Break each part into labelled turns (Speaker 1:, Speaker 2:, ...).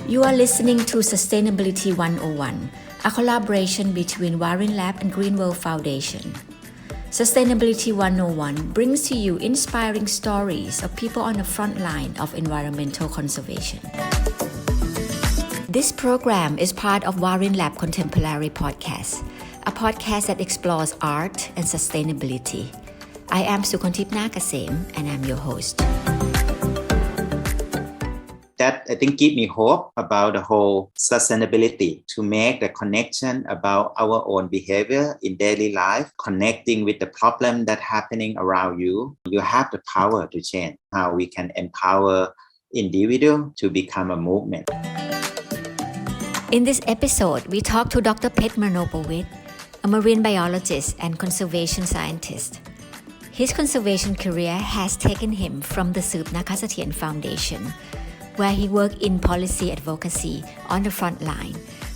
Speaker 1: You are listening to Sustainability 101, a collaboration between Warin Lab and Green World Foundation. Sustainability 101 brings to you inspiring stories of people on the front line of environmental conservation. This program is part of Warin Lab Contemporary Podcast, a podcast that explores art and sustainability. I am Sukontip Nakasem and I'm your host.
Speaker 2: That I think give me hope about the whole sustainability to make the connection about our own behavior in daily life, connecting with the problem that's happening around you. You have the power to change how we can empower individual to become a movement.
Speaker 1: In this episode, we talk to Dr. Petch Manopawitr, a marine biologist and conservation scientist. His conservation career has taken him from the Serb Nakasatian Foundation, where he worked in policy advocacy on the front line,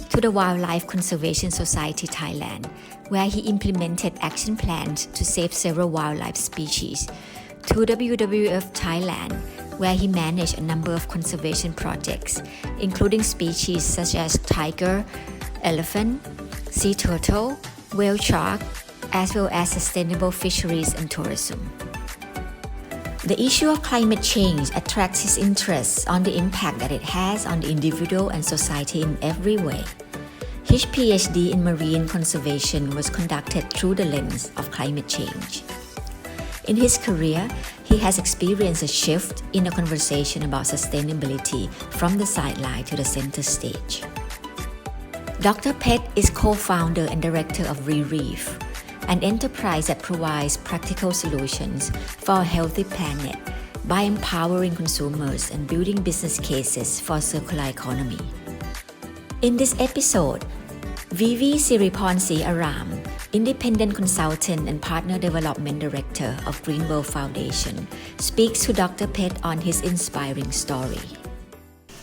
Speaker 1: to the Wildlife Conservation Society Thailand, where he implemented action plans to save several wildlife species, to WWF Thailand, where he managed a number of conservation projects, including species such as tiger, elephant, sea turtle, whale shark, as well as sustainable fisheries and tourism. The issue of climate change attracts his interest on the impact that it has on the individual and society in every way. His PhD in marine conservation was conducted through the lens of climate change. In his career, he has experienced a shift in the conversation about sustainability from the sideline to the center stage. Dr. Petch is co-founder and director of Reef, an enterprise that provides practical solutions for a healthy planet by empowering consumers and building business cases for a circular economy. In this episode, Vivi Siriponsi Aram, independent consultant and partner development director of Green World Foundation, speaks to Dr. Petch on his inspiring story.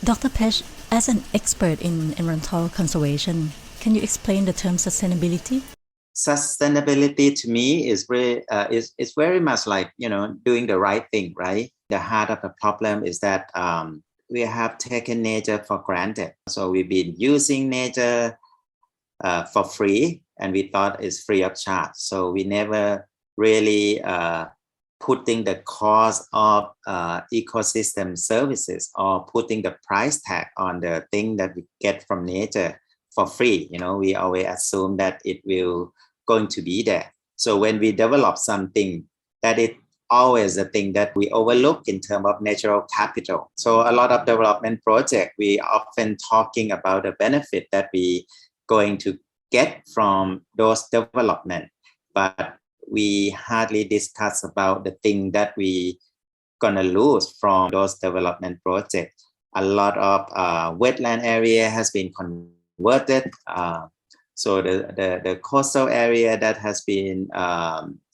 Speaker 3: Dr. Petch, as an expert in environmental conservation, can you explain the term sustainability?
Speaker 2: Sustainability to me is very much like, doing the right thing, right? The heart of the problem is that we have taken nature for granted. So we've been using nature for free, and we thought it's free of charge. So we never really putting the cost of ecosystem services or putting the price tag on the thing that we get from nature for free. We always assume that it will going to be there. So when we develop something, that is always the thing that we overlook in terms of natural capital. So a lot of development projects, we often talking about the benefit that we going to get from those development, but we hardly discuss about the thing that we gonna lose from those development projects. A lot of wetland area has been converted. So the coastal area that has been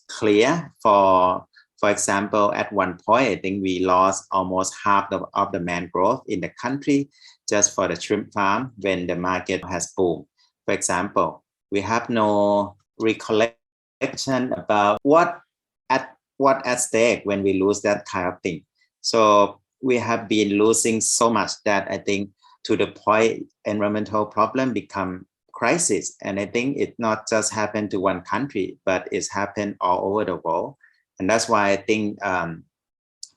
Speaker 2: clear for example, at one point, I think we lost almost half of the mangrove in the country just for the shrimp farm when the market has boomed. For example, we have no recollection about what at stake when we lose that kind of thing. So we have been losing so much that I think to the point environmental problem become crisis. And I think it not just happened to one country, but it's happened all over the world. And that's why I think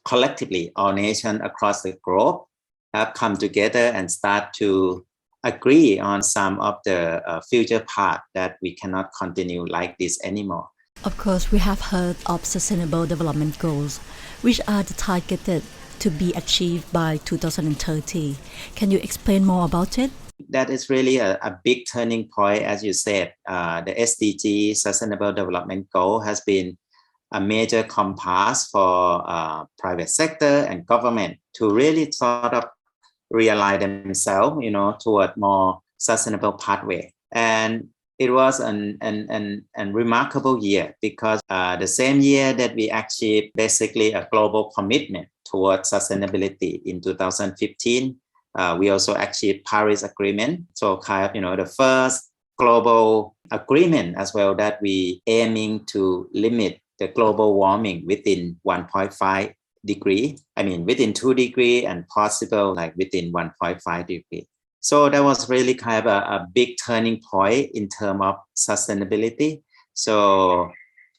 Speaker 2: collectively, all nations across the globe have come together and start to agree on some of the future path that we cannot continue like this anymore.
Speaker 3: Of course, we have heard of Sustainable Development Goals, which are targeted to be achieved by 2030. Can you explain more about it?
Speaker 2: That is really a big turning point, as you said. The SDG, Sustainable Development Goal, has been a major compass for private sector and government to really sort of realign themselves, toward more sustainable pathway. And it was a remarkable year because the same year that we achieved basically a global commitment towards sustainability in 2015, we also achieved Paris Agreement. So the first global agreement as well that we aiming to limit the global warming within 1.5 degree. I mean, within 2 degree and possible like within 1.5 degree. So that was really kind of a big turning point in terms of sustainability. So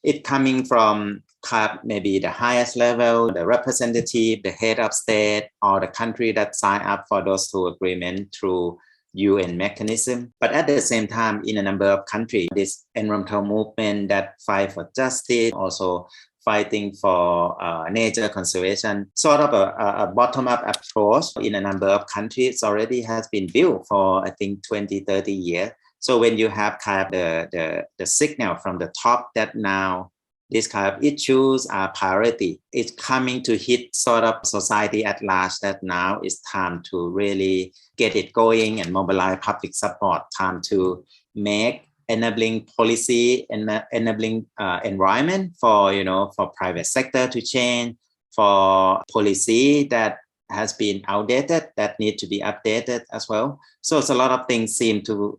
Speaker 2: it coming from kind of maybe the highest level, the representative, the head of state, or the country that signed up for those two agreements through UN mechanism. But at the same time, in a number of countries, this environmental movement that fight for justice, also fighting for nature conservation, sort of a bottom-up approach in a number of countries already has been built for, I think, 20, 30 years. So when you have kind of the signal from the top that now these kind of issues are priority, it's coming to hit sort of society at large that now it's time to really get it going and mobilize public support, time to make enabling policy and enabling environment for, for private sector to change, for policy that has been outdated that need to be updated as well. So it's a lot of things seem to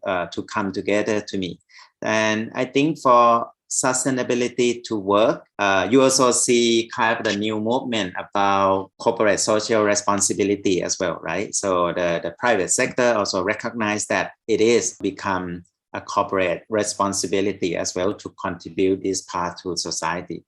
Speaker 2: come together to me. And I think for sustainability to work, you also see kind of the new movement about corporate social responsibility as well, right? So the private sector also recognize that it is become a corporate responsibility as well to contribute this part to society.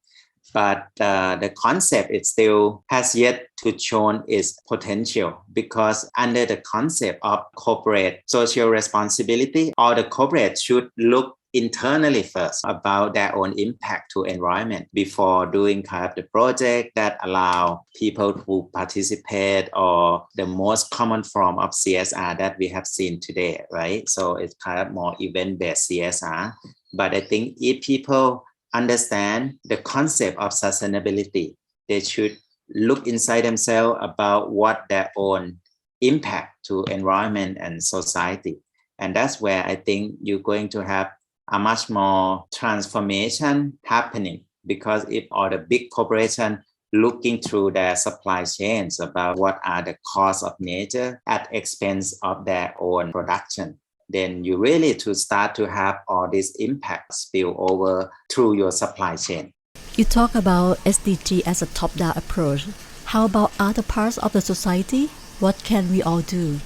Speaker 2: But the concept, it still has yet to show its potential, because under the concept of corporate social responsibility, all the corporate should look internally first about their own impact to environment before doing kind of the project that allow people to participate, or the most common form of CSR that we have seen today, right? So it's kind of more event-based CSR. But I think if people understand the concept of sustainability, they should look inside themselves about what their own impact to environment and society. And that's where I think you're going to have a much more transformation happening, because if all the big corporations looking through their supply chains about what are the costs of nature at expense of their own production, then you really to start to have all these impacts spill over through your supply chain.
Speaker 3: You talk about SDG as a top-down approach. How about other parts of the society? What can we all do?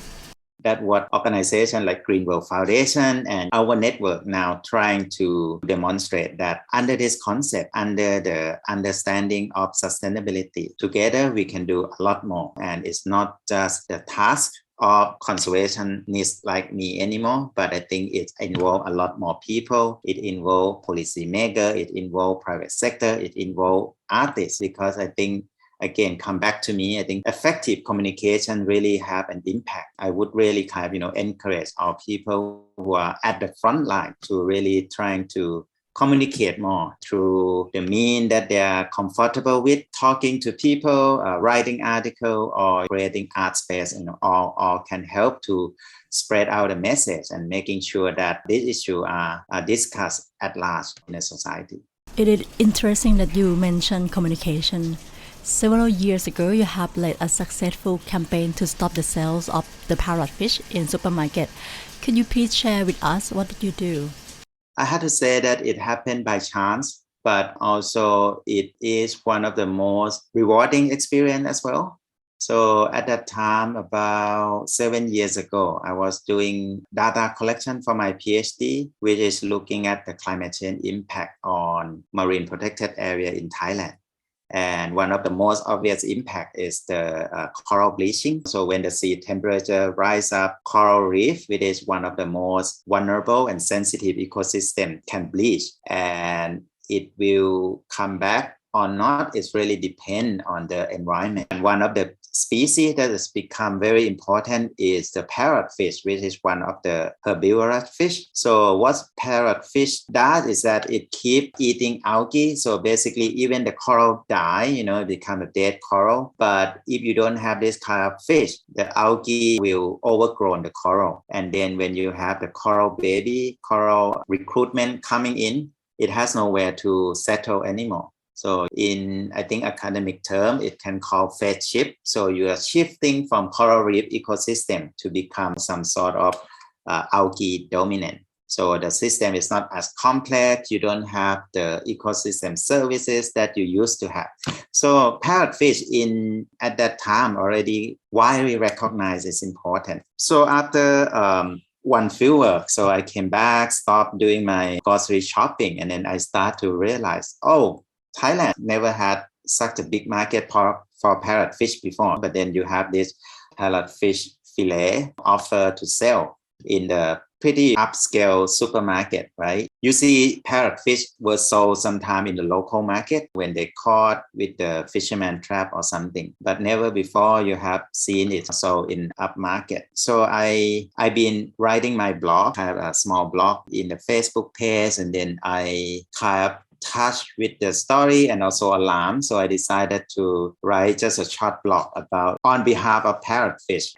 Speaker 2: That's what organizations like Green World Foundation and our network now trying to demonstrate, that under this concept, under the understanding of sustainability, together we can do a lot more. And it's not just the task of conservationists like me anymore, but I think it involves a lot more people. It involves policymakers, it involves private sector, it involves artists, because I think, again, come back to me, I think effective communication really have an impact. I would really kind of, encourage our people who are at the front line to really trying to communicate more through the means that they are comfortable with, talking to people, writing article, or creating art space, all can help to spread out the message and making sure that these issues are discussed at large in the society.
Speaker 3: It is interesting that you mentioned communication. Several years ago, you have led a successful campaign to stop the sales of the parrotfish in supermarket. Could you please share with us what did you do?
Speaker 2: I have to say that it happened by chance, but also it is one of the most rewarding experience as well. So at that time, about 7 years ago, I was doing data collection for my PhD, which is looking at the climate change impact on marine protected area in Thailand. And one of the most obvious impact is the coral bleaching. So when the sea temperature rise up, coral reef, which is one of the most vulnerable and sensitive ecosystem, can bleach, and it will come back or not. It really depends on the environment. And one of the species that has become very important is the parrotfish, which is one of the herbivorous fish. So what parrotfish does is that it keeps eating algae. So basically, even the coral die, it become a dead coral. But if you don't have this kind of fish, the algae will overgrow the coral. And then when you have the coral baby, coral recruitment coming in, it has nowhere to settle anymore. So in, I think, academic term, it can call phase shift. So you are shifting from coral reef ecosystem to become some sort of algae dominant. So the system is not as complex. You don't have the ecosystem services that you used to have. So parrotfish at that time already widely recognized is important. So after one field work, so I came back, stopped doing my grocery shopping, and then I start to realize, Thailand never had such a big market for parrotfish before. But then you have this parrotfish fillet offer to sell in the pretty upscale supermarket, right? You see parrotfish were sold sometime in the local market when they caught with the fisherman trap or something, but never before you have seen it sold in upmarket. So I've been writing my blog, I have a small blog in the Facebook page, and then I kind of touched with the story and also alarm. So I decided to write just a short blog about on behalf of parrotfish,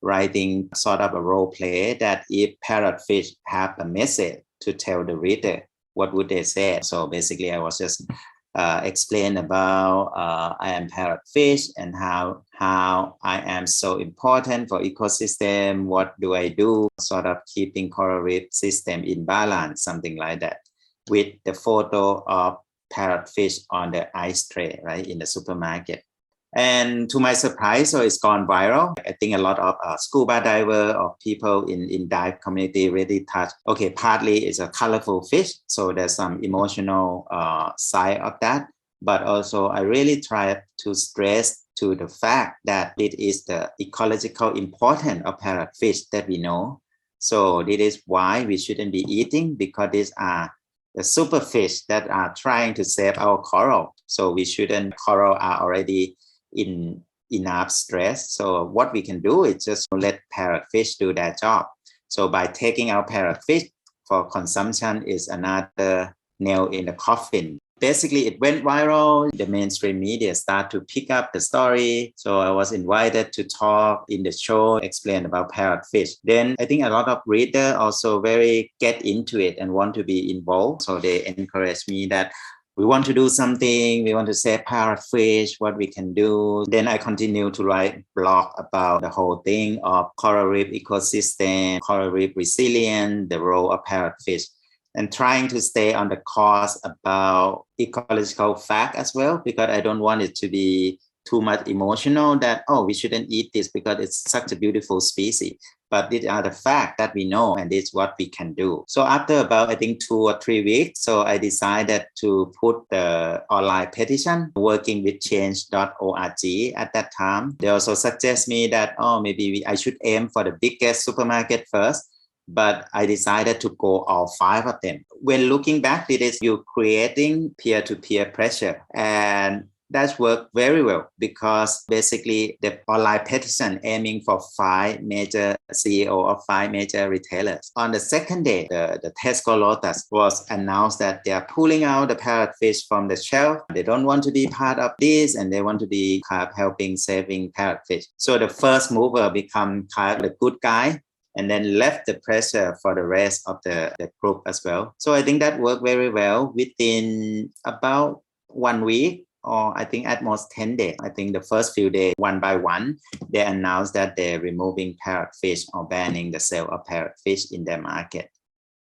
Speaker 2: writing sort of a role play that if parrotfish have a message to tell the reader, what would they say? So basically I was just explain about I am parrotfish and how I am so important for ecosystem. What do I do? Sort of keeping coral reef system in balance, something like that, with the photo of parrotfish on the ice tray, right, in the supermarket. And to my surprise, so it's gone viral. I think a lot of scuba diver or people in dive community really touched. Okay, partly it's a colorful fish, so there's some emotional side of that. But also I really try to stress to the fact that it is the ecological importance of parrotfish that we know. So this is why we shouldn't be eating, because these are the superfish that are trying to save our coral. So we shouldn't. Coral are already in enough stress. So what we can do is just let parrotfish do their job. So by taking out parrotfish for consumption is another nail in the coffin. Basically, it went viral. The mainstream media start to pick up the story. So I was invited to talk in the show, explain about parrotfish. Then I think a lot of readers also very get into it and want to be involved. So they encourage me that we want to do something, we want to save parrotfish, what we can do. Then I continue to write blog about the whole thing of coral reef ecosystem, coral reef resilience, the role of parrotfish, and trying to stay on the course about ecological fact as well, because I don't want it to be too much emotional that, we shouldn't eat this because it's such a beautiful species. But these are the facts that we know, and this is what we can do. So after about, I think 2 or 3 weeks, so I decided to put the online petition, working with change.org at that time. They also suggest me that, maybe I should aim for the biggest supermarket first. But I decided to go all 5 of them. When looking back, it is you creating peer-to-peer pressure. And that's worked very well, because basically the online petition aiming for 5 major CEO of 5 major retailers. On the second day, the Tesco Lotus was announced that they are pulling out the parrotfish from the shelf. They don't want to be part of this, and they want to be kind of helping saving parrotfish. So the first mover become kind of the good guy, and then left the pressure for the rest of the group as well. So I think that worked very well. Within about 1 week, or I think at most 10 days, I think the first few days, one by one, they announced that they're removing parrotfish or banning the sale of parrotfish in their market.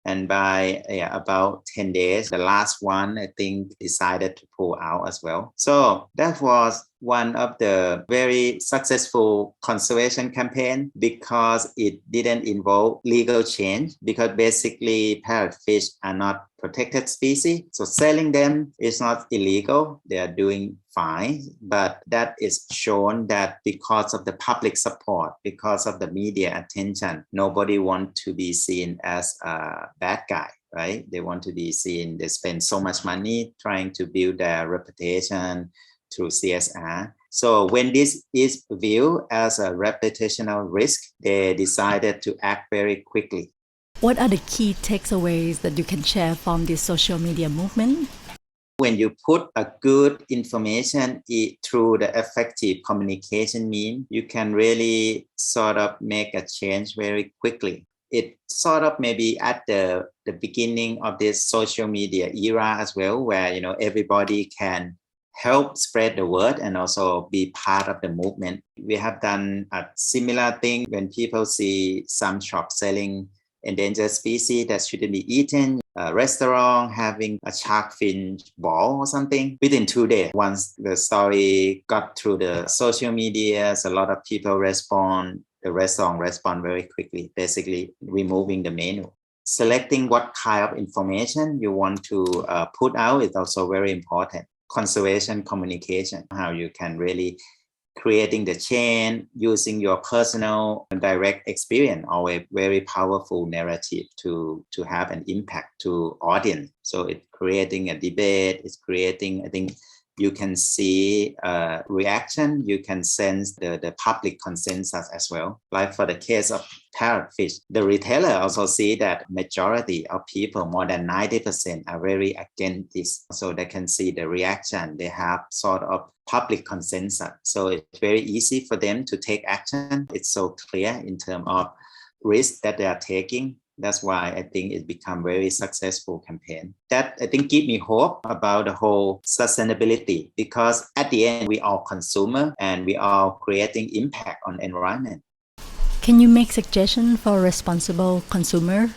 Speaker 2: And by about 10 days, the last one, I think, decided to pull out as well. So that was one of the very successful conservation campaign, because it didn't involve legal change, because basically parrotfish are not protected species. So selling them is not illegal. They are doing fine. But that is shown that because of the public support, because of the media attention, nobody wants to be seen as a bad guy, right? They want to be seen. They spend so much money trying to build their reputation through CSR. So when this is viewed as a reputational risk, they decided to act very quickly.
Speaker 3: What are the key takeaways that you can share from this social media movement?
Speaker 2: When you put a good information through the effective communication means, you can really sort of make a change very quickly. It sort of maybe at the beginning of this social media era as well, where everybody can help spread the word and also be part of the movement. We have done a similar thing when people see some shops selling endangered species that shouldn't be eaten. A restaurant having a shark fin ball or something. Within 2 days, once the story got through the social media, a lot of people respond. The restaurant respond very quickly, basically removing the menu. Selecting what kind of information you want to put out is also very important. Conservation communication, how you can really creating the chain using your personal direct experience, or a very powerful narrative to have an impact to audience. So it's creating a debate, it's creating, I think you can see reaction, you can sense the public consensus as well. Like for the case of parrotfish, the retailer also see that majority of people, more than 90%, are very against this. So they can see the reaction, they have sort of public consensus. So it's very easy for them to take action. It's so clear in terms of risk that they are taking. That's why I think it become very successful campaign. That I think give me hope about the whole sustainability, because at the end we are consumer and we are creating impact on environment.
Speaker 3: Can you make suggestion for responsible consumer?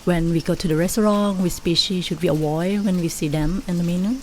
Speaker 3: When we go to the restaurant, which species should we avoid when we see them in the menu?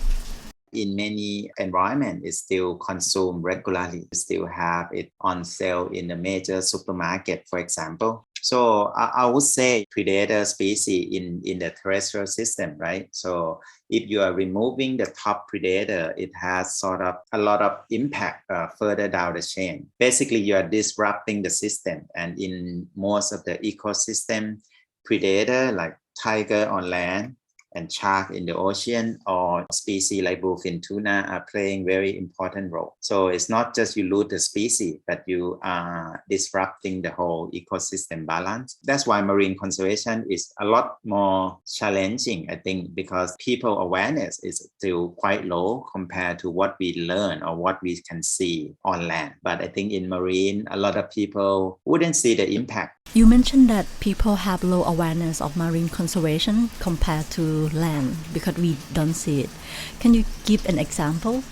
Speaker 2: In many environments, it's still consumed regularly. We still have it on sale in the major supermarket, for example. So I would say predator species in the terrestrial system, right? So if you are removing the top predator, it has sort of a lot of impact further down the chain. Basically, you are disrupting the system. And in most of the ecosystem, predator like tiger on land and shark in the ocean, or species like bluefin tuna are playing very important role. So it's not just you lose the species, but you are disrupting the whole ecosystem balance. That's why marine conservation is a lot more challenging, I think, because people awareness is still quite low compared to what we learn or what we can see on land. But I think in marine, a lot of people wouldn't see the impact.
Speaker 3: You mentioned that people have low awareness of marine conservation compared to land because we don't see it. Can you give an example?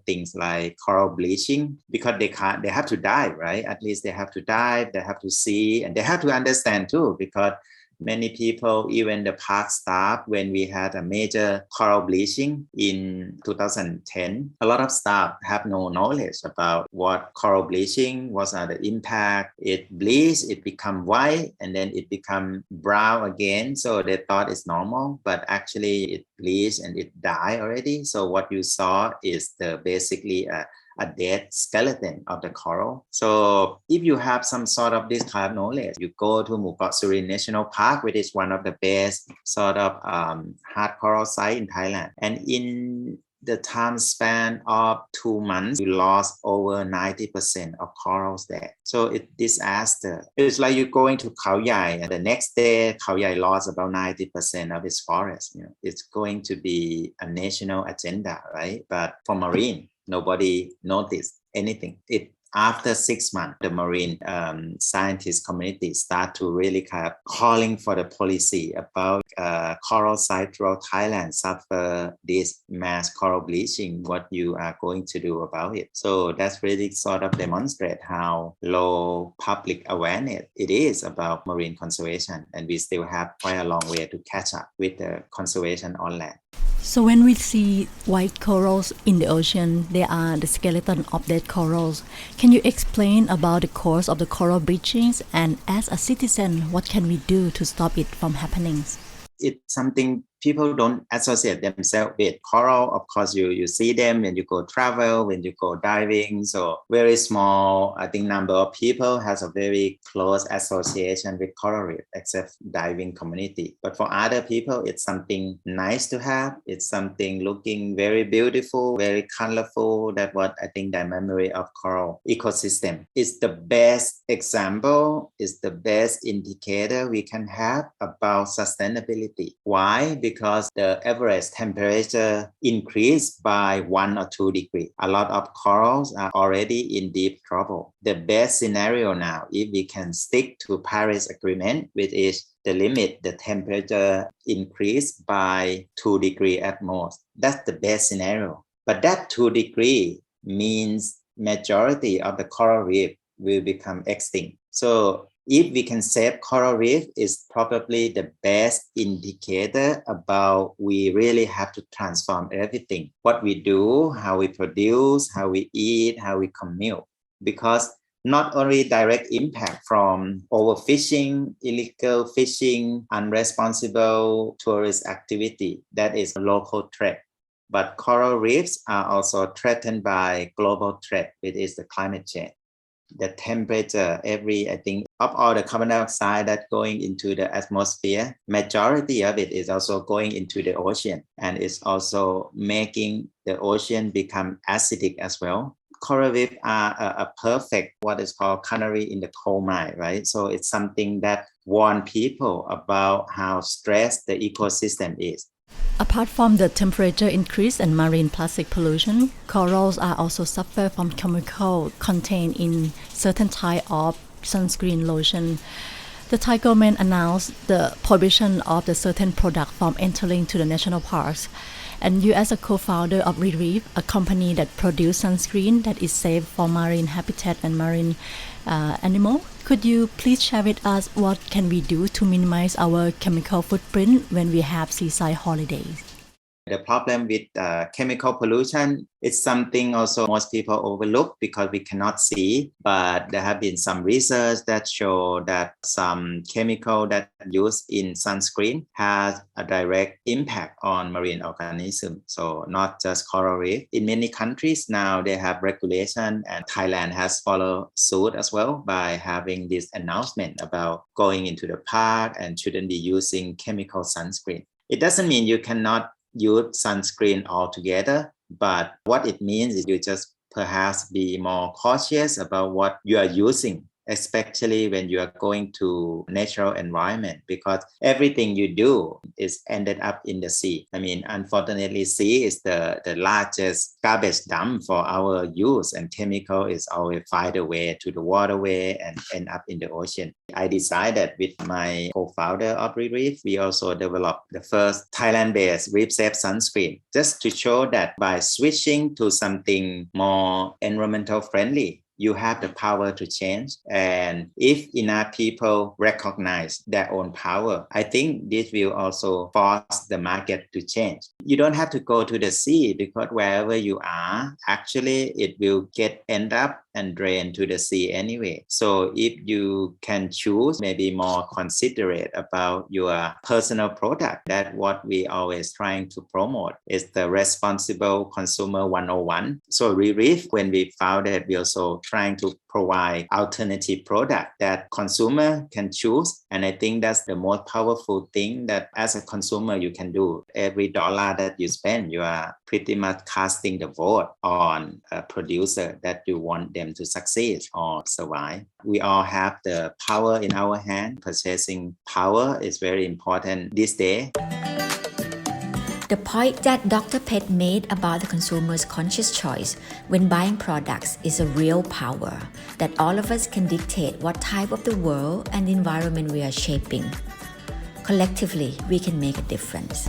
Speaker 2: Things like coral bleaching, because they have to dive, right? At least they have to dive, they have to see, and they have to understand too, because many people, even the park staff, when we had a major coral bleaching in 2010, a lot of staff have no knowledge about what coral bleaching, what are the impact. It bleach, it become white, and then it become brown again. So they thought it's normal, but actually it bleached and it died already. So what you saw is basically a dead skeleton of the coral. So if you have some sort of this kind of knowledge, you go to Mukotsurin National Park, which is one of the best sort of hard coral site in Thailand. And in the time span of 2 months, you lost over 90% of corals there. So it's disaster. It's like you're going to Khao Yai, and the next day, Khao Yai lost about 90% of its forest. It's going to be a national agenda, right? But for marine, nobody noticed anything. After 6 months, the marine scientist community start to really kind of calling for the policy about coral site throughout Thailand suffer this mass coral bleaching, what you are going to do about it. So that's really sort of demonstrate how low public awareness it is about marine conservation. And we still have quite a long way to catch up with the conservation on land.
Speaker 3: So when we see white corals in the ocean, they are the skeleton of dead corals. Can you explain about the cause of the coral bleachings? And as a citizen, what can we do to stop it from happening?
Speaker 2: It's something people don't associate themselves with. Coral, of course, you see them when you go travel, when you go diving. So very small, I think, number of people has a very close association with coral reef, except diving community. But for other people, it's something nice to have. It's something looking very beautiful, very colorful. That's what I think the memory of coral ecosystem is the best example, is the best indicator we can have about sustainability. Why? Because the average temperature increased by 1 or 2 degrees. A lot of corals are already in deep trouble. The best scenario now, if we can stick to Paris Agreement, which is the limit, the temperature increase by 2 degrees at most. That's the best scenario. But that 2 degrees means majority of the coral reef will become extinct. So If we can save coral reef, is probably the best indicator about we really have to transform everything. What we do, how we produce, how we eat, how we commute. Because not only direct impact from overfishing, illegal fishing, unresponsible tourist activity, that is a local threat. But coral reefs are also threatened by global threat, which is the climate change. The temperature, I think, of all the carbon dioxide that's going into the atmosphere, majority of it is also going into the ocean, and it's also making the ocean become acidic as well. Coral reefs are a perfect, what is called canary in the coal mine, right? So it's something that warn people about how stressed the ecosystem is.
Speaker 3: Apart from the temperature increase and marine plastic pollution, corals are also suffer from chemical contained in certain type of sunscreen lotion. The Thai government announced the prohibition of the certain product from entering to the national parks. And you, as a co-founder of Reef, a company that produces sunscreen that is safe for marine habitat and marine animal, could you please share with us what can we do to minimize our chemical footprint when we have seaside holidays?
Speaker 2: The problem with chemical pollution is something also most people overlook because we cannot see, but there have been some research that show that some chemical that used in sunscreen has a direct impact on marine organisms. So not just coral reef. In many countries now they have regulation, and Thailand has followed suit as well by having this announcement about going into the park and shouldn't be using chemical sunscreen. It doesn't mean you cannot use sunscreen altogether, but what it means is you just perhaps be more cautious about what you are using, especially when you are going to natural environment, because everything you do is ended up in the sea. I mean, unfortunately, sea is the largest garbage dump for our use, and chemical is always find a way to the waterway and end up in the ocean. I decided with my co-founder of Reef, we also developed the first Thailand-based reef-safe sunscreen, just to show that by switching to something more environmental friendly, you have the power to change. And if enough people recognize their own power, I think this will also force the market to change. You don't have to go to the sea, because wherever you are, actually it will end up and drain to the sea anyway. So if you can choose, maybe more considerate about your personal product, that's what we always trying to promote, is the responsible consumer 101. So Reef, when we founded, we also trying to provide alternative product that consumer can choose. And I think that's the most powerful thing that as a consumer you can do. Every dollar that you spend, you are pretty much casting the vote on a producer that you want them to succeed or survive. We all have the power in our hand. Purchasing power is very important this day.
Speaker 1: The point that Dr. Petch made about the consumer's conscious choice when buying products is a real power that all of us can dictate what type of the world and the environment we are shaping. Collectively, we can make a difference.